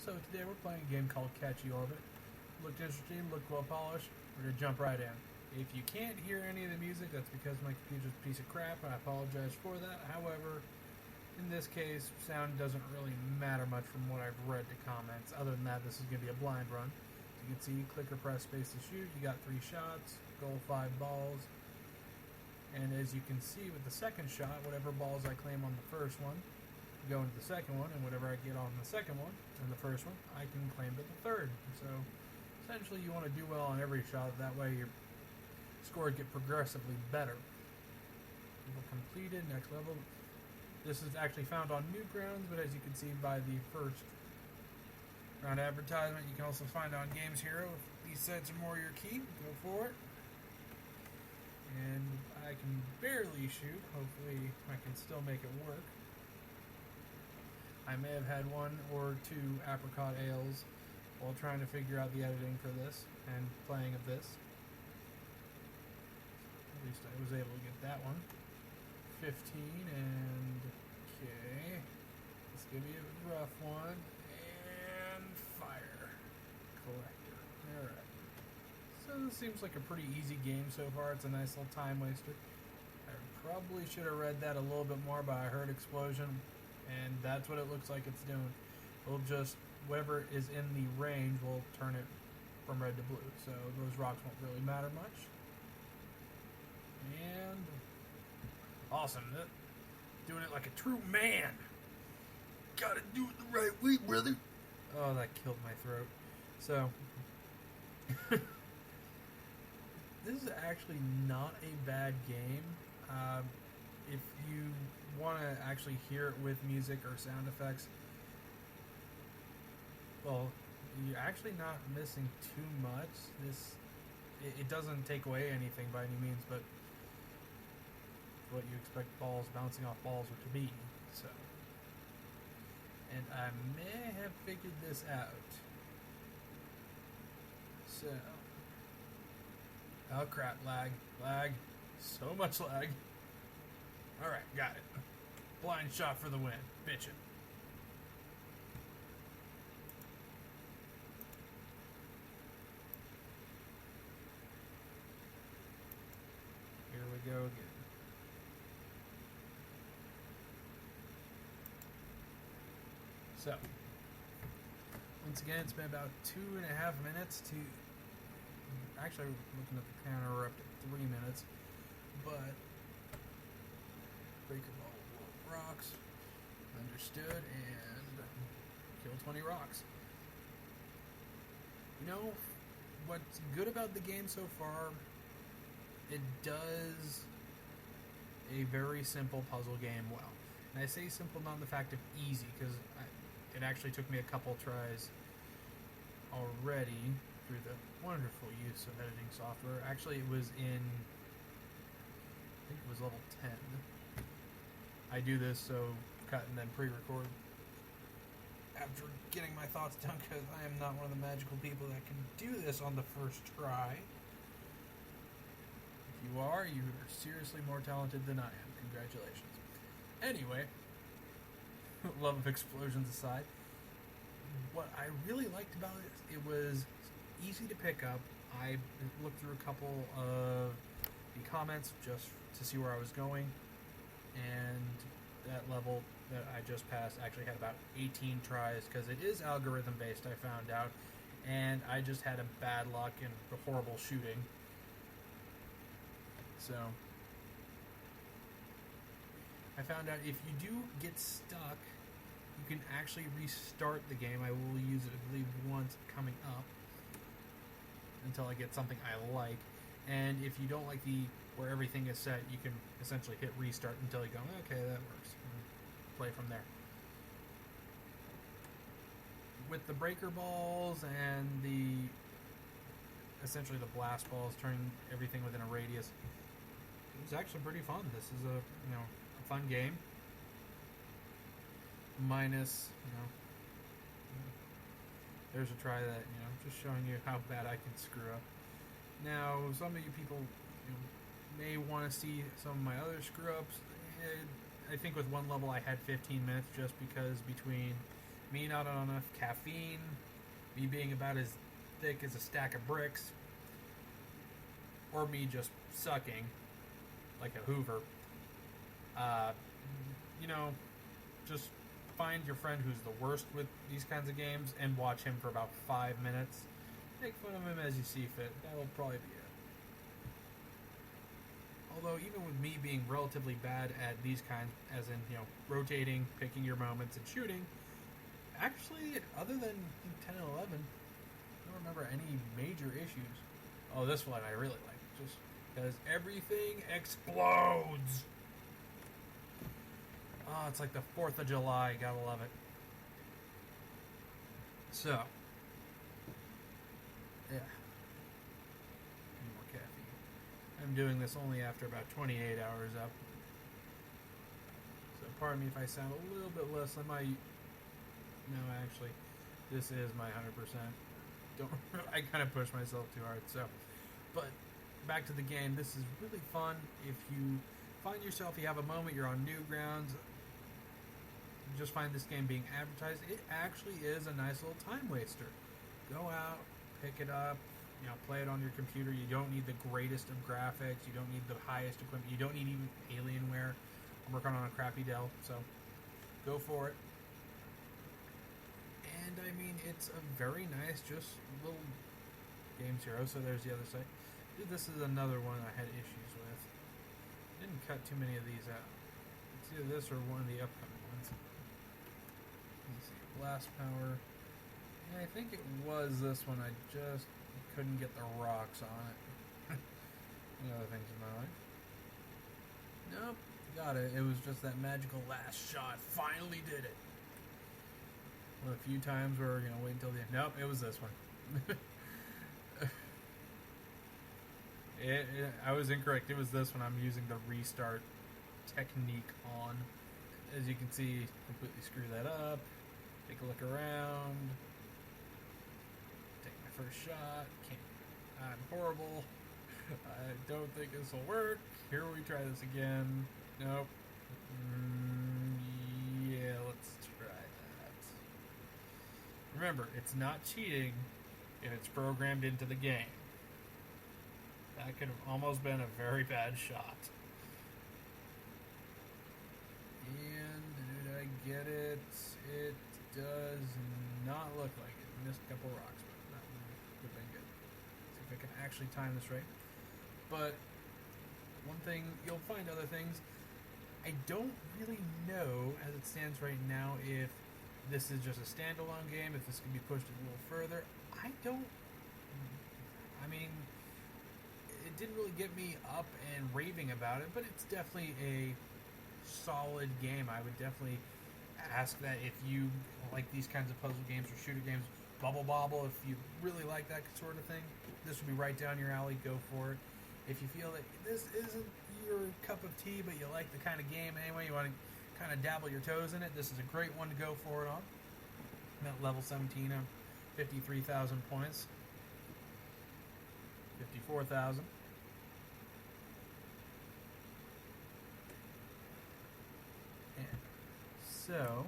So today we're playing a game called Catchy. Looked interesting, looked well polished. We're going to jump right in. If you can't hear any of the music, that's because my computer's a piece of crap, and I apologize for that. However, in this case, sound doesn't really matter much from what I've read the comments. Other than that, this is going to be a blind run. As you can see, click or press space to shoot. You got 3 shots, goal 5 balls. And as you can see with the second shot, whatever balls I claim on the first one, go into the second one, and whatever I get on the second one and the first one, I can claim to the third. So essentially you want to do well on every shot, that way your scores get progressively better. Level completed, next level. This is actually found on Newgrounds, but as you can see by the first round advertisement, you can also find on Games Hero. If these sets are more your key, go for it. And I can barely shoot. Hopefully I can still make it work. I may have had 1 or 2 apricot ales while trying to figure out the editing for this and playing of this. At least I was able to get that one. 15 and... okay. Let's give you a rough one. And fire. Collector. Alright. So this seems like a pretty easy game so far. It's a nice little time waster. I probably should have read that a little bit more, but I heard explosion, and that's what it looks like it's doing. It'll just, whatever is in the range will turn it from red to blue. So those rocks won't really matter much. And awesome. Doing it like a true man. Gotta do it the right way, brother. Oh, that killed my throat. So this is actually not a bad game. If you want to actually hear it with music or sound effects, well, you're actually not missing too much. It doesn't take away anything by any means, but what you expect balls bouncing off balls to be. So, and I may have figured this out. So, oh crap, lag, so much lag. Alright, got it. Blind shot for the win. Bitchin'. Here we go again. So, once again, it's been about 2.5 minutes to... actually, looking at the counter, we're up to 3 minutes. But breaker ball, rocks, understood, and kill 20 rocks. You know, what's good about the game so far, it does a very simple puzzle game well. And I say simple not in the fact of easy, because it actually took me a couple tries already through the wonderful use of editing software. Actually, it was in, I think it was level 10. I do this so cut and then pre-record after getting my thoughts down, because I am not one of the magical people that can do this on the first try. If you are seriously more talented than I am. Congratulations. Anyway, love of explosions aside, what I really liked about it, it was easy to pick up. I looked through a couple of the comments just to see where I was going, and that level that I just passed actually had about 18 tries, because it is algorithm based, I found out, and I just had a bad luck and horrible shooting. So I found out if you do get stuck, you can actually restart the game. I will use it, I believe, once coming up until I get something I like. And if you don't like where everything is set, you can essentially hit restart until you go, okay, that works. And play from there. With the breaker balls and essentially the blast balls, turning everything within a radius, it was actually pretty fun. This is a fun game. Minus, there's a try that, just showing you how bad I can screw up. Now, some of you people may want to see some of my other screw ups. I think with one level I had 15 minutes, just because between me not on enough caffeine, me being about as thick as a stack of bricks, or me just sucking like a Hoover. You know, just find your friend who's the worst with these kinds of games and watch him for about 5 minutes. Make fun of him as you see fit. That'll probably be it. Although, even with me being relatively bad at these kinds, as in, rotating, picking your moments, and shooting, actually, other than 10 and 11, I don't remember any major issues. Oh, this one I really like, just because everything explodes! Oh, it's like the 4th of July, gotta love it. So, yeah. More caffeine. I'm doing this only after about 28 hours up. So pardon me if I sound a little bit less. No, actually, this is my 100%. I kind of push myself too hard. So, but back to the game. This is really fun. If you find yourself, you have a moment, you're on Newgrounds, you just find this game being advertised, it actually is a nice little time waster. Go out, pick it up, play it on your computer. You don't need the greatest of graphics. You don't need the highest equipment. You don't need even Alienware. I'm working on a crappy Dell, so go for it. And I mean, it's a very nice, just little Game Zero. So there's the other side. This is another one I had issues with. Didn't cut too many of these out. It's either this or one of the upcoming ones. Let me see. Blast Power. And I think it was this one. I just couldn't get the rocks on it. And other things in my life. Nope. Got it. It was just that magical last shot. Finally did it. Well, a few times where we're going to wait until the end. Nope. It was this one. I was incorrect. It was this one. I'm using the restart technique on. As you can see, completely screw that up. Take a look around. Take my first shot. I'm horrible. I don't think this will work. Here we try this again. Nope. Yeah, let's try that. Remember, it's not cheating if it's programmed into the game. That could have almost been a very bad shot. And did I get it? It does not look like it. Missed a couple rocks, but that would have been good. See if I can actually time this right. But one thing, you'll find other things. I don't really know, as it stands right now, if this is just a standalone game, if this can be pushed a little further. I mean, it didn't really get me up and raving about it, but it's definitely a solid game. I would definitely ask that if you like these kinds of puzzle games or shooter games, Bubble Bobble, if you really like that sort of thing, this would be right down your alley. Go for it. If you feel that this isn't your cup of tea, but you like the kind of game anyway, you want to kind of dabble your toes in it, this is a great one to go for it on. I'm at level 17, I'm 53,000 points. 54,000. And so,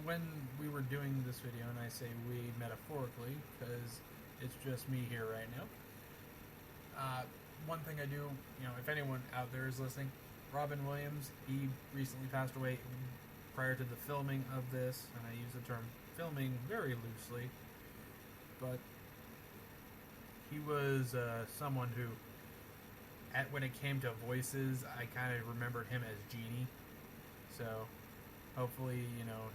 when we were doing this video, and I say we metaphorically, because it's just me here right now, one thing I do, if anyone out there is listening, Robin Williams, he recently passed away prior to the filming of this, and I use the term filming very loosely, but he was someone who, when it came to voices, I kind of remembered him as Genie, so hopefully,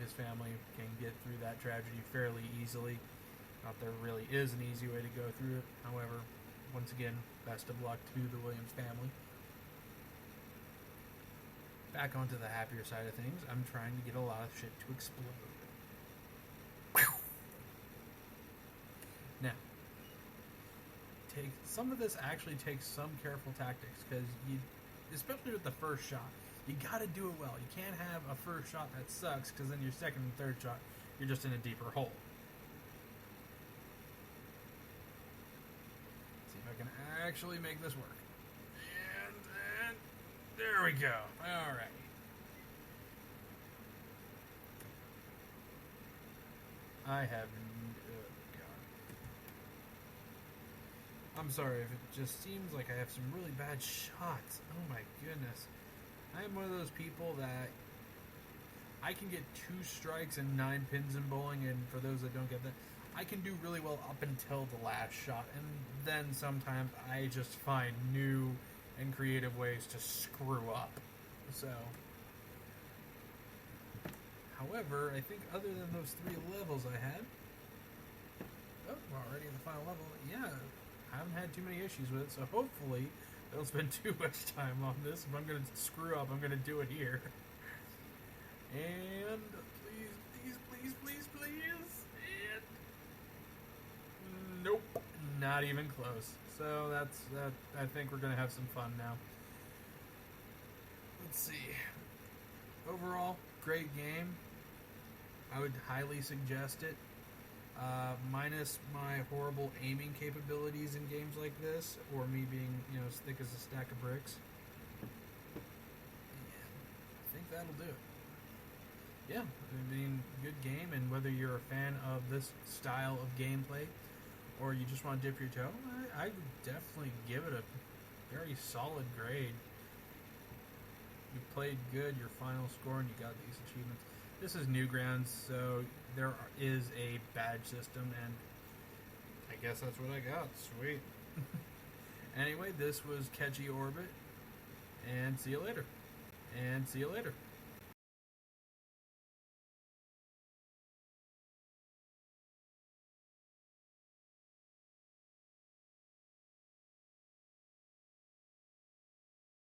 his family can get through that tragedy fairly easily. Not there really is an easy way to go through it, however, once again, best of luck to the Williams family. Back onto the happier side of things, I'm trying to get a lot of shit to explode. Now, some of this actually takes some careful tactics, because especially with the first shot, you gotta do it well. You can't have a first shot that sucks, because then your second and third shot, you're just in a deeper hole. I can actually make this work. And there we go. Alright. I have. Oh God. I'm sorry if it just seems like I have some really bad shots. Oh my goodness. I am one of those people that I can get 2 strikes and 9 pins in bowling, and for those that don't get that, I can do really well up until the last shot, and then sometimes I just find new and creative ways to screw up. So, however, I think other than those 3 levels I had, we're already in the final level. Yeah, I haven't had too many issues with it, so hopefully I don't spend too much time on this. If I'm going to screw up, I'm going to do it here. And please. And nope, not even close. So that's that. I think we're gonna have some fun now. Let's see. Overall, great game. I would highly suggest it. Minus my horrible aiming capabilities in games like this, or me being, as thick as a stack of bricks. I think that'll do it. Yeah, I mean, good game, and whether you're a fan of this style of gameplay or you just want to dip your toe, I would definitely give it a very solid grade. You played good, your final score, and you got these achievements. This is Newgrounds, so there is a badge system, and I guess that's what I got. Sweet. Anyway, this was Catchy Orbit, and see you later.